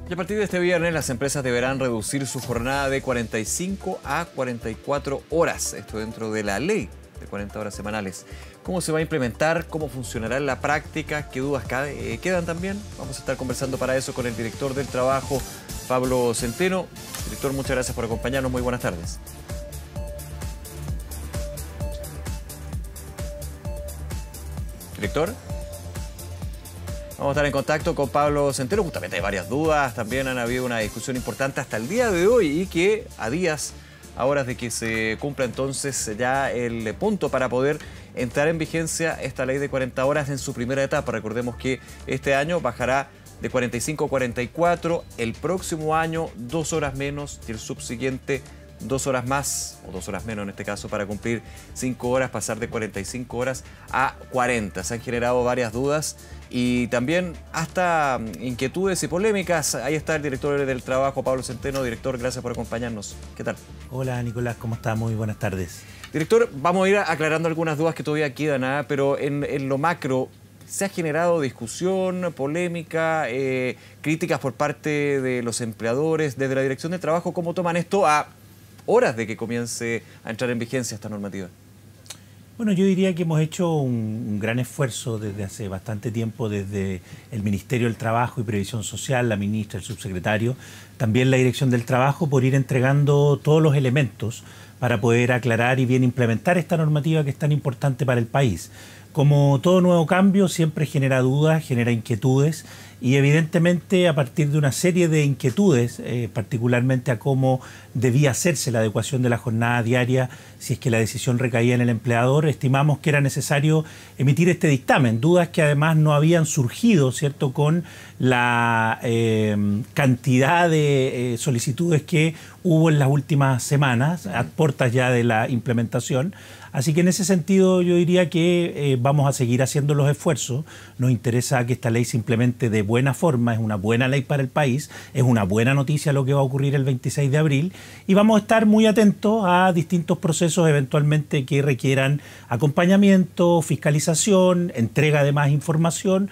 Y a partir de este viernes, las empresas deberán reducir su jornada de 45 a 44 horas. Esto dentro de la ley de 40 horas semanales. ¿Cómo se va a implementar? ¿Cómo funcionará en la práctica? ¿Qué dudas quedan también? Vamos a estar conversando para eso con el director del trabajo, Pablo Centeno. Director, muchas gracias por acompañarnos. Muy buenas tardes. Director. Vamos a estar en contacto con Pablo Centeno. Justamente hay varias dudas. También han habido una discusión importante hasta el día de hoy y que a horas de que se cumpla entonces ya el punto para poder entrar en vigencia esta ley de 40 horas en su primera etapa. Recordemos que este año bajará de 45 a 44, el próximo año 2 horas menos y el subsiguiente 2 horas más, o 2 horas menos en este caso, para cumplir 5 horas, pasar de 45 horas a 40. Se han generado varias dudas y también hasta inquietudes y polémicas. Ahí está el director del trabajo, Pablo Centeno. Director, gracias por acompañarnos. ¿Qué tal? Hola Nicolás, ¿cómo estás? Muy buenas tardes. Director, vamos a ir aclarando algunas dudas que todavía quedan, pero en lo macro, ¿se ha generado discusión, polémica, críticas por parte de los empleadores? Desde la Dirección de Trabajo, ¿cómo toman esto a horas de que comience a entrar en vigencia esta normativa? Bueno, yo diría que hemos hecho un gran esfuerzo desde hace bastante tiempo, desde el Ministerio del Trabajo y Previsión Social, la ministra, el subsecretario, también la Dirección del Trabajo, por ir entregando todos los elementos para poder aclarar y bien implementar esta normativa que es tan importante para el país. Como todo nuevo cambio, siempre genera dudas, genera inquietudes y evidentemente a partir de una serie de inquietudes, particularmente a cómo debía hacerse la adecuación de la jornada diaria, si es que la decisión recaía en el empleador, estimamos que era necesario emitir este dictamen. Dudas que además no habían surgido, ¿cierto?, con la cantidad de solicitudes que hubo en las últimas semanas, a puertas ya de la implementación. Así que en ese sentido yo diría que vamos a seguir haciendo los esfuerzos. Nos interesa que esta ley se implemente de buena forma, es una buena ley para el país, es una buena noticia lo que va a ocurrir el 26 de abril y vamos a estar muy atentos a distintos procesos eventualmente que requieran acompañamiento, fiscalización, entrega de más información,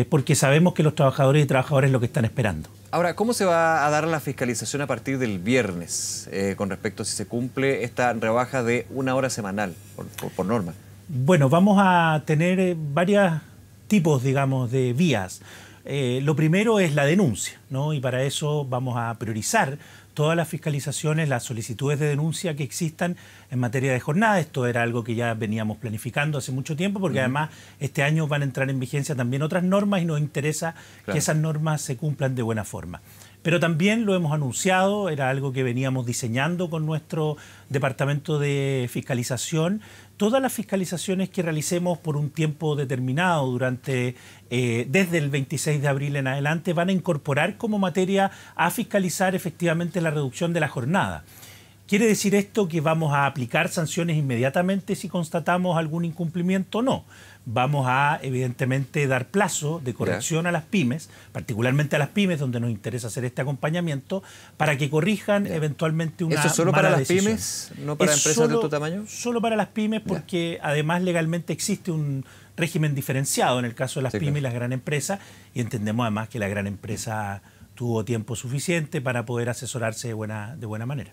porque sabemos que los trabajadores y trabajadoras es lo que están esperando. Ahora, ¿cómo se va a dar la fiscalización a partir del viernes con respecto a si se cumple esta rebaja de 1 hora semanal por norma? Bueno, vamos a tener varios tipos, digamos, de vías. Lo primero es la denuncia, ¿no? Y para eso vamos a priorizar todas las fiscalizaciones, las solicitudes de denuncia que existan en materia de jornada. Esto era algo que ya veníamos planificando hace mucho tiempo, porque además este año van a entrar en vigencia también otras normas y nos interesa que esas normas se cumplan de buena forma. Pero también lo hemos anunciado, era algo que veníamos diseñando con nuestro departamento de fiscalización. Todas las fiscalizaciones que realicemos por un tiempo determinado desde el 26 de abril en adelante van a incorporar como materia a fiscalizar efectivamente la reducción de la jornada. ¿Quiere decir esto que vamos a aplicar sanciones inmediatamente si constatamos algún incumplimiento? No. Vamos a, evidentemente, dar plazo de corrección a las pymes, particularmente a las pymes, donde nos interesa hacer este acompañamiento, para que corrijan eventualmente una mala decisión. ¿Eso es solo para las pymes, no para empresas de otro tamaño? Solo para las pymes, porque además legalmente existe un régimen diferenciado en el caso de las pymes y las gran empresas, y entendemos además que la gran empresa tuvo tiempo suficiente para poder asesorarse de buena manera.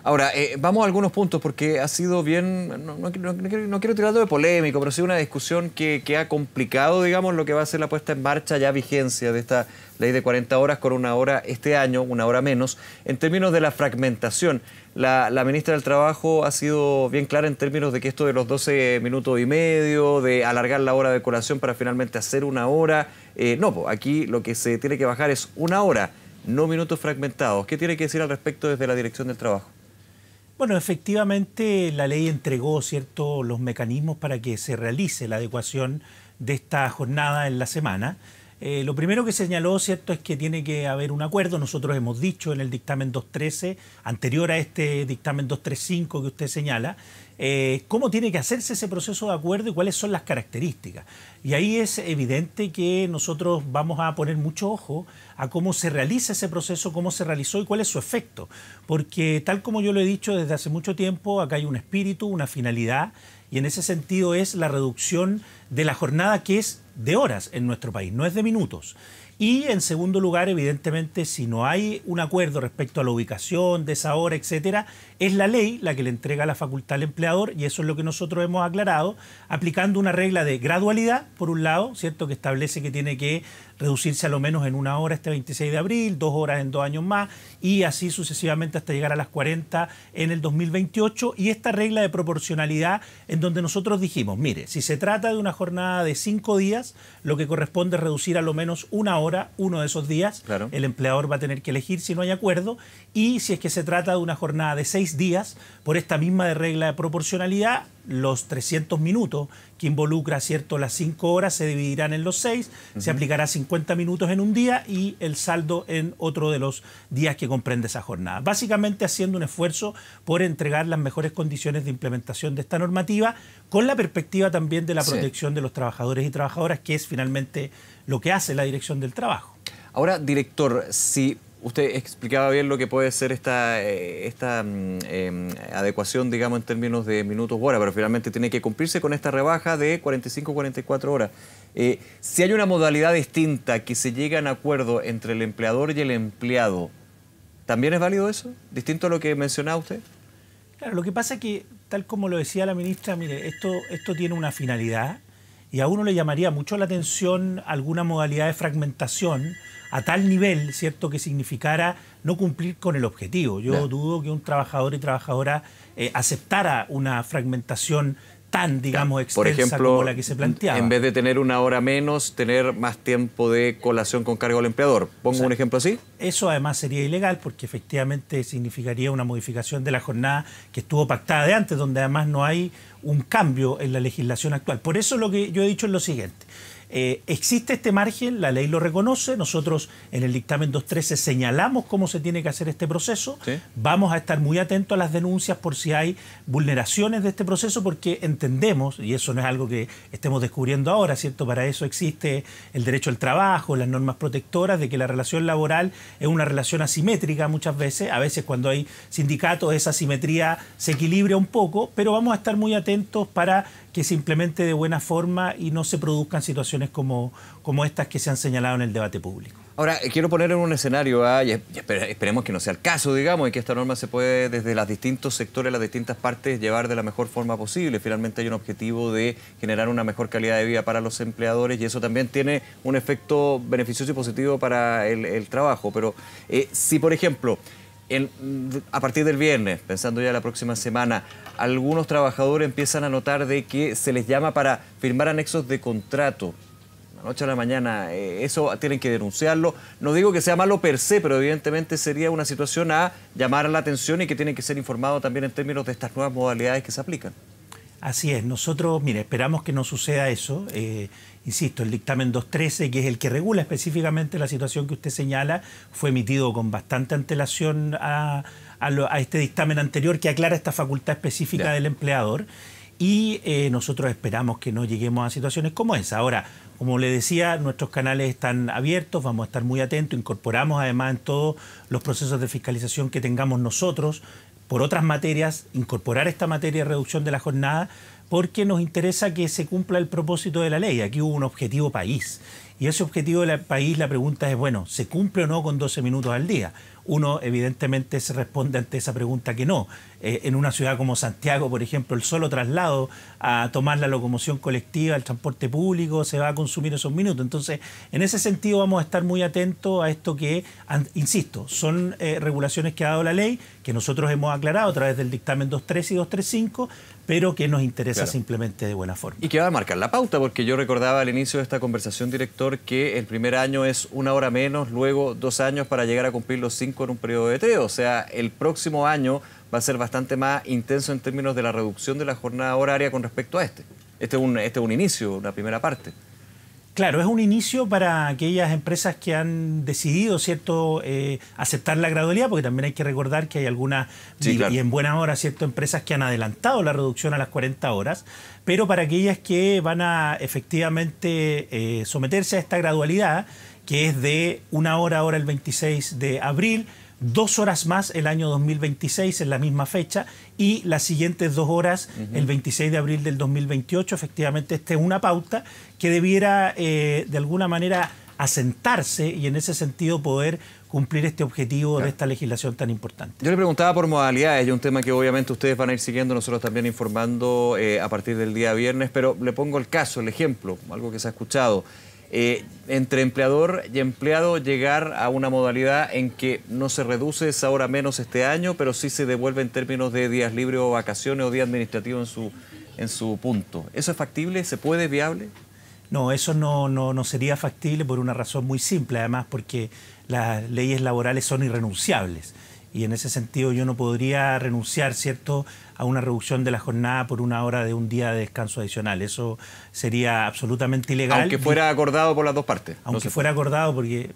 Ahora, vamos a algunos puntos porque ha sido bien, no quiero tirarlo de polémico, pero sí una discusión que ha complicado, digamos, lo que va a ser la puesta en marcha, ya vigencia de esta ley de 40 horas con 1 hora este año, 1 hora menos, en términos de la fragmentación. La ministra del Trabajo ha sido bien clara en términos de que esto de los 12 minutos y medio, de alargar la hora de colación para finalmente hacer 1 hora, aquí lo que se tiene que bajar es 1 hora, no minutos fragmentados. ¿Qué tiene que decir al respecto desde la Dirección del Trabajo? Bueno, efectivamente la ley entregó los mecanismos para que se realice la adecuación de esta jornada en la semana. Lo primero que señaló, ¿cierto?, es que tiene que haber un acuerdo. Nosotros hemos dicho en el dictamen 213, anterior a este dictamen 235 que usted señala, cómo tiene que hacerse ese proceso de acuerdo y cuáles son las características. Y ahí es evidente que nosotros vamos a poner mucho ojo a cómo se realiza ese proceso, cómo se realizó y cuál es su efecto. Porque tal como yo lo he dicho desde hace mucho tiempo, acá hay un espíritu, una finalidad, y en ese sentido es la reducción de la jornada que es de horas en nuestro país, no es de minutos. Y en segundo lugar, evidentemente, si no hay un acuerdo respecto a la ubicación de esa hora, etcétera, es la ley la que le entrega la facultad al empleador, y eso es lo que nosotros hemos aclarado, aplicando una regla de gradualidad, por un lado, ¿cierto?, que establece que tiene que reducirse a lo menos en 1 hora este 26 de abril, 2 horas en 2 años más, y así sucesivamente hasta llegar a las 40 en el 2028, y esta regla de proporcionalidad en donde nosotros dijimos, mire, si se trata de una jornada de 5 días, lo que corresponde es reducir a lo menos 1 hora, uno de esos días, claro. El empleador va a tener que elegir si no hay acuerdo, y si es que se trata de una jornada de 6 días, por esta misma regla de proporcionalidad, los 300 minutos que involucra, ¿cierto?, las 5 horas se dividirán en los 6, se aplicará 50 minutos en un día y el saldo en otro de los días que comprende esa jornada. Básicamente haciendo un esfuerzo por entregar las mejores condiciones de implementación de esta normativa, con la perspectiva también de la protección de los trabajadores y trabajadoras, que es finalmente lo que hace la Dirección del Trabajo. Ahora, director, si usted explicaba bien lo que puede ser esta adecuación, digamos, en términos de minutos u horas, pero finalmente tiene que cumplirse con esta rebaja de 45-44 horas. Si hay una modalidad distinta que se llega a un acuerdo entre el empleador y el empleado, ¿también es válido eso? ¿Distinto a lo que mencionaba usted? Claro, lo que pasa es que, tal como lo decía la ministra, mire, esto tiene una finalidad y a uno le llamaría mucho la atención alguna modalidad de fragmentación a tal nivel, ¿cierto?, que significara no cumplir con el objetivo. Yo dudo que un trabajador y trabajadora aceptara una fragmentación tan, digamos, extensa, por ejemplo, como la que se planteaba. En vez de tener 1 hora menos, tener más tiempo de colación con cargo al empleador. ¿Pongo un ejemplo así? Eso además sería ilegal porque efectivamente significaría una modificación de la jornada que estuvo pactada de antes, donde además no hay un cambio en la legislación actual. Por eso lo que yo he dicho es lo siguiente. Existe este margen, la ley lo reconoce, nosotros en el dictamen 213 señalamos cómo se tiene que hacer este proceso, vamos a estar muy atentos a las denuncias por si hay vulneraciones de este proceso, porque entendemos, y eso no es algo que estemos descubriendo ahora, ¿cierto? Para eso existe el derecho al trabajo, las normas protectoras, de que la relación laboral es una relación asimétrica muchas veces, a veces cuando hay sindicatos esa asimetría se equilibra un poco, pero vamos a estar muy atentos para que se implemente de buena forma y no se produzcan situaciones como estas que se han señalado en el debate público. Ahora, quiero poner en un escenario, y esperemos que no sea el caso, digamos, y que esta norma se puede desde los distintos sectores, las distintas partes, llevar de la mejor forma posible. Finalmente hay un objetivo de generar una mejor calidad de vida para los empleadores y eso también tiene un efecto beneficioso y positivo para el trabajo. Pero si, por ejemplo, a partir del viernes, pensando ya la próxima semana, algunos trabajadores empiezan a notar de que se les llama para firmar anexos de contrato, la noche a la mañana, eso tienen que denunciarlo. No digo que sea malo per se, pero evidentemente sería una situación a llamar la atención y que tienen que ser informados también en términos de estas nuevas modalidades que se aplican. Así es, nosotros, mire, esperamos que no suceda eso. Insisto, el dictamen 213, que es el que regula específicamente la situación que usted señala, fue emitido con bastante antelación a este dictamen anterior que aclara esta facultad específica del empleador, y nosotros esperamos que no lleguemos a situaciones como esa. Ahora, como le decía, nuestros canales están abiertos, vamos a estar muy atentos, incorporamos además en todos los procesos de fiscalización que tengamos nosotros, por otras materias, incorporar esta materia de reducción de la jornada, porque nos interesa que se cumpla el propósito de la ley. Aquí hubo un objetivo país. Y ese objetivo del país, la pregunta es, bueno, ¿se cumple o no con 12 minutos al día? Uno, evidentemente, se responde ante esa pregunta que no. En una ciudad como Santiago, por ejemplo, el solo traslado a tomar la locomoción colectiva, el transporte público, se va a consumir esos minutos. Entonces, en ese sentido vamos a estar muy atentos a esto que, insisto, son regulaciones que ha dado la ley, que nosotros hemos aclarado a través del dictamen 213 y 235, pero que nos interesa simplemente de buena forma. Y que va a marcar la pauta, porque yo recordaba al inicio de esta conversación, director, que el primer año es 1 hora menos, luego 2 años para llegar a cumplir los 5 en un periodo de 3. O sea, el próximo año va a ser bastante más intenso en términos de la reducción de la jornada horaria con respecto a este. Este es un inicio, una primera parte. Claro, es un inicio para aquellas empresas que han decidido, ¿cierto?, aceptar la gradualidad, porque también hay que recordar que hay algunas, y en buena hora, ¿cierto?, empresas que han adelantado la reducción a las 40 horas, pero para aquellas que van a efectivamente someterse a esta gradualidad, que es de 1 hora ahora el 26 de abril, 2 horas más el año 2026 en la misma fecha y las siguientes 2 horas el 26 de abril del 2028. Efectivamente, esta es una pauta que debiera de alguna manera asentarse y en ese sentido poder cumplir este objetivo de esta legislación tan importante. Yo le preguntaba por modalidades, y un tema que obviamente ustedes van a ir siguiendo, nosotros también informando a partir del día viernes, pero le pongo el caso, el ejemplo, algo que se ha escuchado. Entre empleador y empleado llegar a una modalidad en que no se reduce esa hora menos este año, pero sí se devuelve en términos de días libres o vacaciones o día administrativo en su punto. ¿Eso es factible? ¿Se puede? ¿Es viable? No, eso no sería factible por una razón muy simple, además porque las leyes laborales son irrenunciables. Y en ese sentido yo no podría renunciar, ¿cierto?, a una reducción de la jornada por una hora de un día de descanso adicional. Eso sería absolutamente ilegal. Aunque fuera acordado por las dos partes. Aunque fuera acordado, porque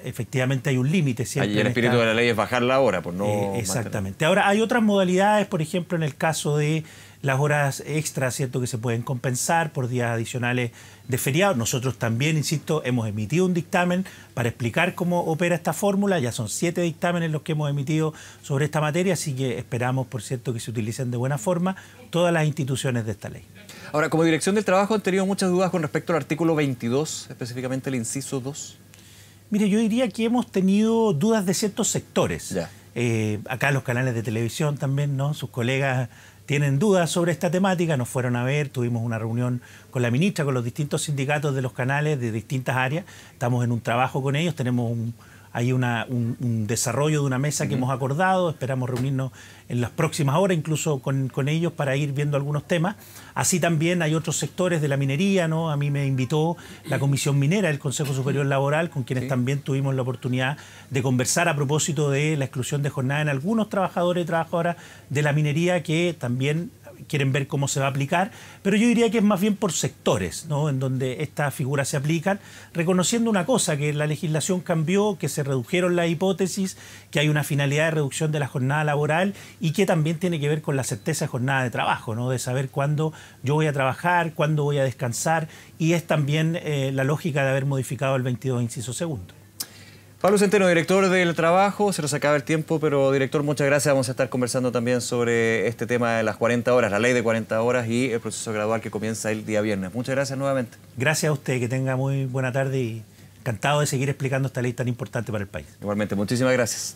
efectivamente hay un límite siempre. Y el espíritu de la ley es bajar la hora, pues no. Exactamente. Ahora, hay otras modalidades, por ejemplo, en el caso de las horas extras, ¿cierto?, que se pueden compensar por días adicionales de feriado. Nosotros también, insisto, hemos emitido un dictamen para explicar cómo opera esta fórmula. Ya son 7 dictámenes los que hemos emitido sobre esta materia, así que esperamos, por cierto, que se utilicen de buena forma todas las instituciones de esta ley. Ahora, como Dirección del Trabajo, ¿han tenido muchas dudas con respecto al artículo 22, específicamente el inciso 2? Mire, yo diría que hemos tenido dudas de ciertos sectores. Ya. Acá los canales de televisión también, ¿no? Sus colegas tienen dudas sobre esta temática, nos fueron a ver, tuvimos una reunión con la ministra, con los distintos sindicatos de los canales de distintas áreas, estamos en un trabajo con ellos, tenemos hay un desarrollo de una mesa que hemos acordado, esperamos reunirnos en las próximas horas, incluso con ellos para ir viendo algunos temas. Así también hay otros sectores de la minería, ¿no? A mí me invitó la Comisión Minera del Consejo Superior Laboral, con quienes también tuvimos la oportunidad de conversar a propósito de la exclusión de jornada en algunos trabajadores y trabajadoras de la minería que también quieren ver cómo se va a aplicar, pero yo diría que es más bien por sectores, ¿no?, en donde estas figuras se aplican, reconociendo una cosa, que la legislación cambió, que se redujeron las hipótesis, que hay una finalidad de reducción de la jornada laboral y que también tiene que ver con la certeza de jornada de trabajo, ¿no?, de saber cuándo yo voy a trabajar, cuándo voy a descansar, y es también la lógica de haber modificado el 22, inciso segundo. Pablo Centeno, director del Trabajo, se nos acaba el tiempo, pero director, muchas gracias. Vamos a estar conversando también sobre este tema de las 40 horas, la ley de 40 horas y el proceso gradual que comienza el día viernes. Muchas gracias nuevamente. Gracias a usted, que tenga muy buena tarde y encantado de seguir explicando esta ley tan importante para el país. Igualmente, muchísimas gracias.